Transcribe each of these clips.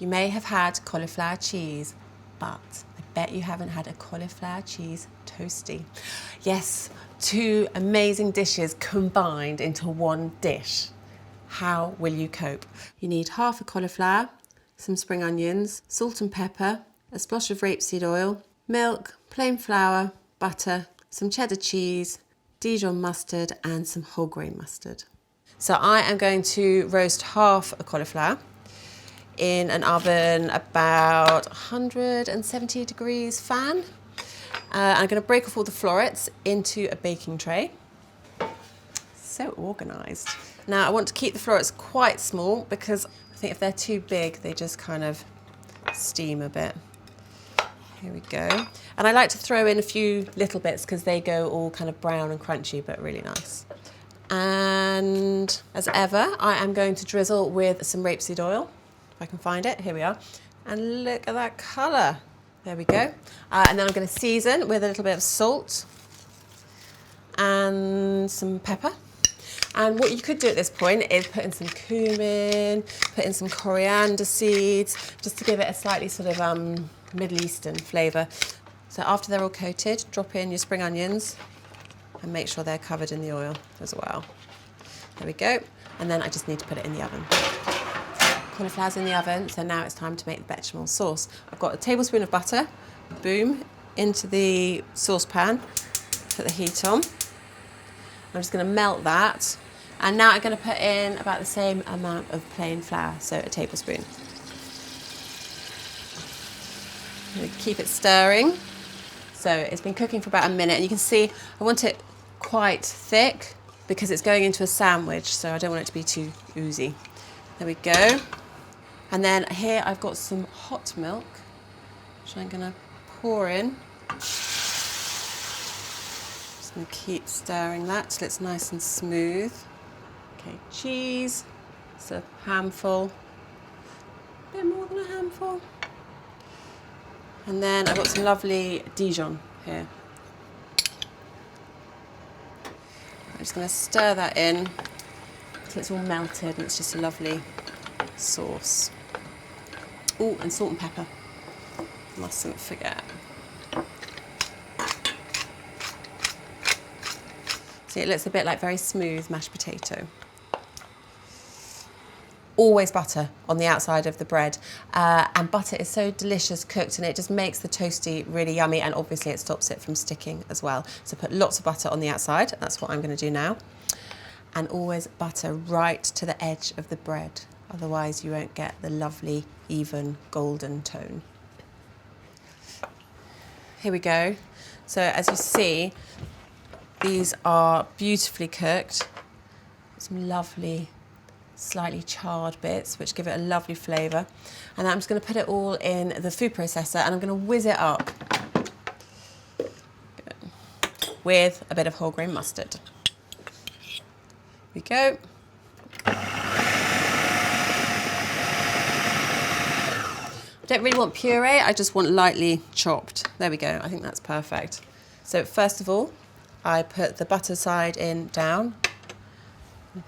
You may have had cauliflower cheese, but I bet you haven't had a cauliflower cheese toastie. Yes, two amazing dishes combined into one dish. How will you cope? You need half a cauliflower, some spring onions, salt and pepper, a splash of rapeseed oil, milk, plain flour, butter, some cheddar cheese, Dijon mustard and some whole grain mustard. So I am going to roast half a cauliflower in an oven about 170 degrees fan. I'm going to break off all the florets into a baking tray. So organised. Now I want to keep the florets quite small because I think if they're too big they just kind of steam a bit. Here we go. And I like to throw in a few little bits because they go all kind of brown and crunchy but really nice. And as ever, I am going to drizzle with some rapeseed oil, if I can find it. Here we are. And look at that colour. There we go. And then I'm going to season with a little bit of salt and some pepper. And what you could do at this point is put in some cumin, put in some coriander seeds, just to give it a slightly sort of Middle Eastern flavour. So after they're all coated, drop in your spring onions and make sure they're covered in the oil as well. There we go. And then I just need to put it in the oven. Cauliflower's in the oven, so now it's time to make the bechamel sauce. I've got a tablespoon of butter, boom, into the saucepan, put the heat on. I'm just going to melt that. And now I'm going to put in about the same amount of plain flour, so a tablespoon. Keep it stirring. So it's been cooking for about a minute, and you can see I want it quite thick because it's going into a sandwich, so I don't want it to be too oozy. There we go. And then here I've got some hot milk, which I'm going to pour in. Just going to keep stirring that till it's nice and smooth. Okay, cheese, it's a handful, a bit more than a handful. And then I've got some lovely Dijon here. I'm just going to stir that in until it's all melted and it's just a lovely sauce. Oh, and salt and pepper. Mustn't forget. See, it looks a bit like very smooth mashed potato. Always butter on the outside of the bread, and butter is so delicious cooked, and it just makes the toastie really yummy, and obviously it stops it from sticking as well. So put lots of butter on the outside. That's what I'm going to do now. And always butter right to the edge of the bread, otherwise you won't get the lovely even golden tone. Here we go. So as you see, these are beautifully cooked. Some lovely slightly charred bits which give it a lovely flavour. And I'm just going to put it all in the food processor and I'm going to whiz it up with a bit of whole grain mustard. Here we go. I don't really want puree, I just want lightly chopped. There we go, I think that's perfect. So first of all, I put the butter side in down.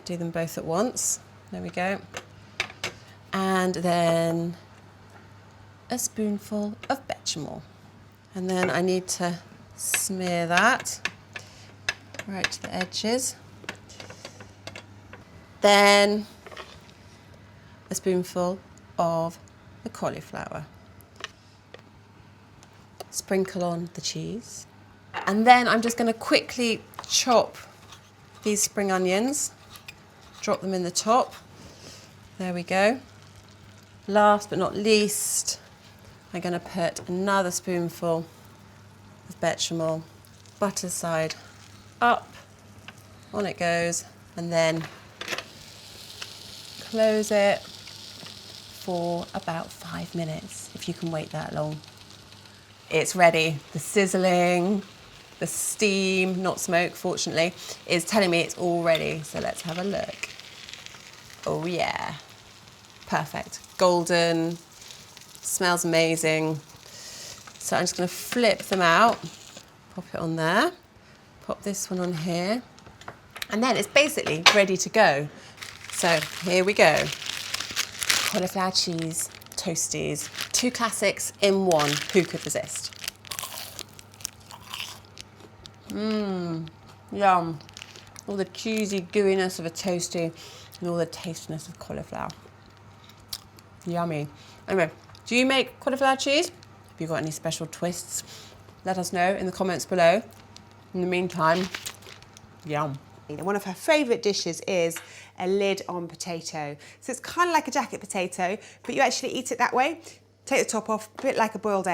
Do them both at once. There we go. And then a spoonful of bechamel. And then I need to smear that right to the edges. Then a spoonful of the cauliflower. Sprinkle on the cheese. And then I'm just going to quickly chop these spring onions. Drop them in the top. There we go. Last but not least, I'm going to put another spoonful of bechamel, butter side up, on it goes, and then close it for about 5 minutes, if you can wait that long. It's ready. The sizzling, the steam, not smoke fortunately, is telling me it's all ready. So let's have a look. Oh yeah, perfect. Golden, smells amazing. So I'm just going to flip them out, pop it on there, pop this one on here, and then it's basically ready to go. So here we go. Cauliflower cheese toasties. Two classics in one. Who could resist? Yum. All the cheesy gooiness of a toastie and all the tastiness of cauliflower. Yummy. Anyway, do you make cauliflower cheese? Have you got any special twists? Let us know in the comments below. In the meantime, yum. One of her favourite dishes is a lid on potato. So it's kind of like a jacket potato, but you actually eat it that way. Take the top off, a bit like a boiled egg.